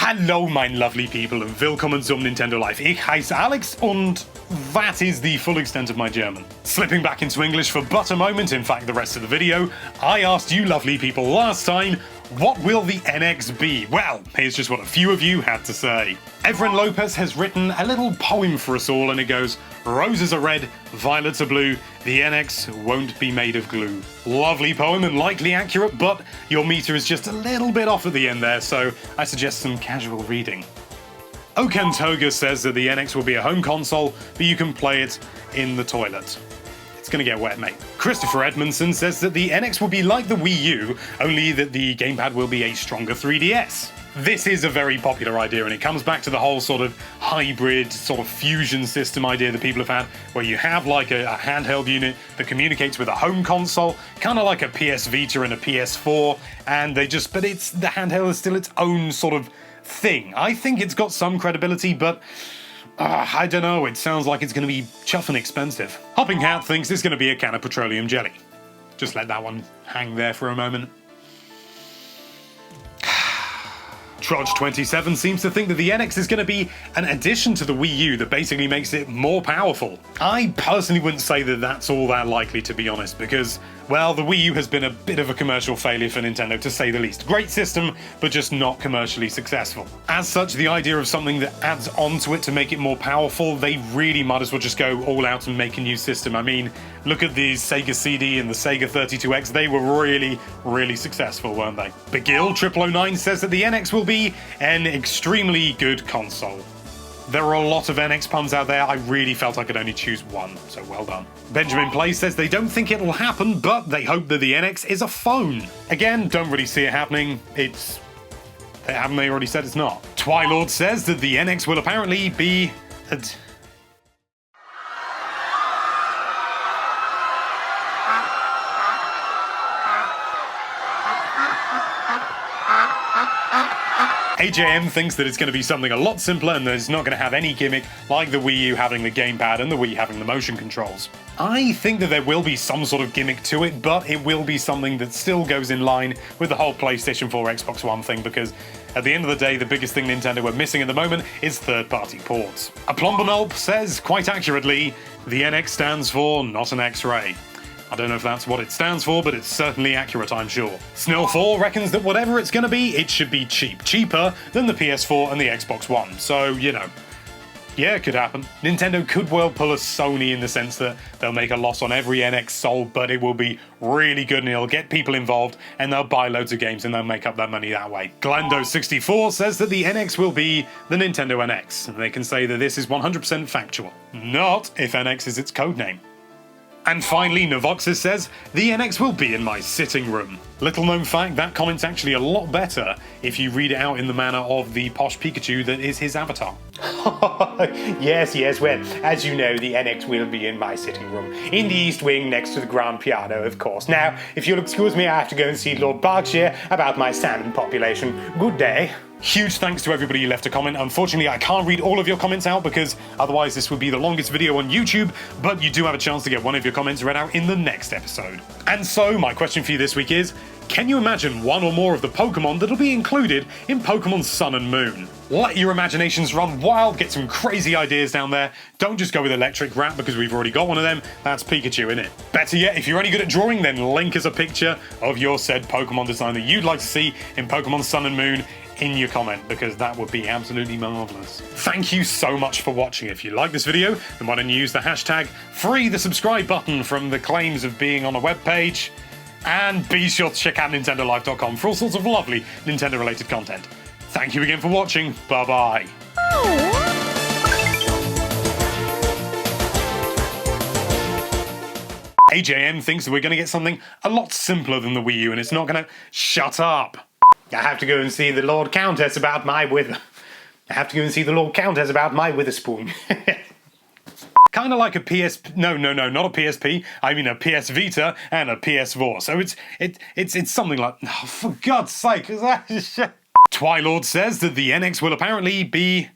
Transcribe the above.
Hallo mein lovely people and willkommen zum Nintendo Life. Ich heiße Alex and that is the full extent of my German. Slipping back into English for but a moment, in fact the rest of the video, I asked you lovely people last time, what will the NX be? Well, here's just what a few of you had to say. Everin Lopez has written a little poem for us all and it goes, roses are red, violets are blue, the NX won't be made of glue. Lovely poem and likely accurate, but your meter is just a little bit off at the end there, so I suggest some casual reading. Oken Toga says that the NX will be a home console, but you can play it in the toilet. It's gonna get wet, mate. Christopher Edmondson says that the NX will be like the Wii U, only that the gamepad will be a stronger 3DS. This is a very popular idea, and it comes back to the whole sort of hybrid, sort of fusion system idea that people have had, where you have like a handheld unit that communicates with a home console, kind of like a PS Vita and a PS4, and the handheld is still its own sort of thing. I think it's got some credibility, but I don't know, it sounds like it's going to be chuffing expensive. Hopping Hat thinks it's going to be a can of petroleum jelly. Just let that one hang there for a moment. Trodge27 seems to think that the NX is going to be an addition to the Wii U that basically makes it more powerful. I personally wouldn't say that that's all that likely, to be honest, because, well, the Wii U has been a bit of a commercial failure for Nintendo, to say the least. Great system, but just not commercially successful. As such, the idea of something that adds onto it to make it more powerful, they really might as well just go all out and make a new system. I mean, look at the Sega CD and the Sega 32X, they were really, really successful, weren't they? Begil0009 says that the NX will be an extremely good console. There are a lot of NX puns out there, I really felt I could only choose one, so well done. Benjamin Play says they don't think it'll happen, but they hope that the NX is a phone. Again, don't really see it happening, haven't they already said it's not? Twilord says that the NX will apparently be AJM thinks that it's going to be something a lot simpler and that it's not going to have any gimmick like the Wii U having the gamepad and the Wii having the motion controls. I think that there will be some sort of gimmick to it, but it will be something that still goes in line with the whole PlayStation 4, Xbox One thing, because at the end of the day, the biggest thing Nintendo are missing at the moment is third-party ports. Aplombonulp says, quite accurately, the NX stands for not an X-ray. I don't know if that's what it stands for, but it's certainly accurate, I'm sure. Snill4 reckons that whatever it's gonna be, it should be cheap. Cheaper than the PS4 and the Xbox One. So, you know, yeah, it could happen. Nintendo could well pull a Sony in the sense that they'll make a loss on every NX sold, but it will be really good and it'll get people involved and they'll buy loads of games and they'll make up that money that way. Glando64 says that the NX will be the Nintendo NX, and they can say that this is 100% factual. Not if NX is its codename. And finally, Novoxis says, the NX will be in my sitting room. Little known fact, that comment's actually a lot better if you read it out in the manner of the posh Pikachu that is his avatar. Yes, well, as you know, the NX will be in my sitting room. In the East Wing, next to the grand piano, of course. Now, if you'll excuse me, I have to go and see Lord Berkshire about my salmon population. Good day. Huge thanks to everybody who left a comment. Unfortunately, I can't read all of your comments out because otherwise this would be the longest video on YouTube, but you do have a chance to get one of your comments read out in the next episode. And so, my question for you this week is, can you imagine one or more of the Pokemon that'll be included in Pokemon Sun and Moon? Let your imaginations run wild, get some crazy ideas down there. Don't just go with Electric Rat because we've already got one of them. That's Pikachu, innit? Better yet, if you're only good at drawing, then link us a picture of your said Pokemon design that you'd like to see in Pokemon Sun and Moon in your comment, because that would be absolutely marvellous. Thank you so much for watching. If you like this video, then why don't you use the hashtag free the subscribe button from the claims of being on a web page, and be sure to check out nintendolife.com for all sorts of lovely Nintendo related content. Thank you again for watching. Bye bye. AJM thinks that we're going to get something a lot simpler than the Wii U, and it's not going to shut up. I have to go and see the Lord Countess about my Witherspoon. Kind of like a no, not a PSP. I mean a PS Vita and a PS4. So it's something like, oh, for God's sake, is that shit? Twilord says that the NX will apparently be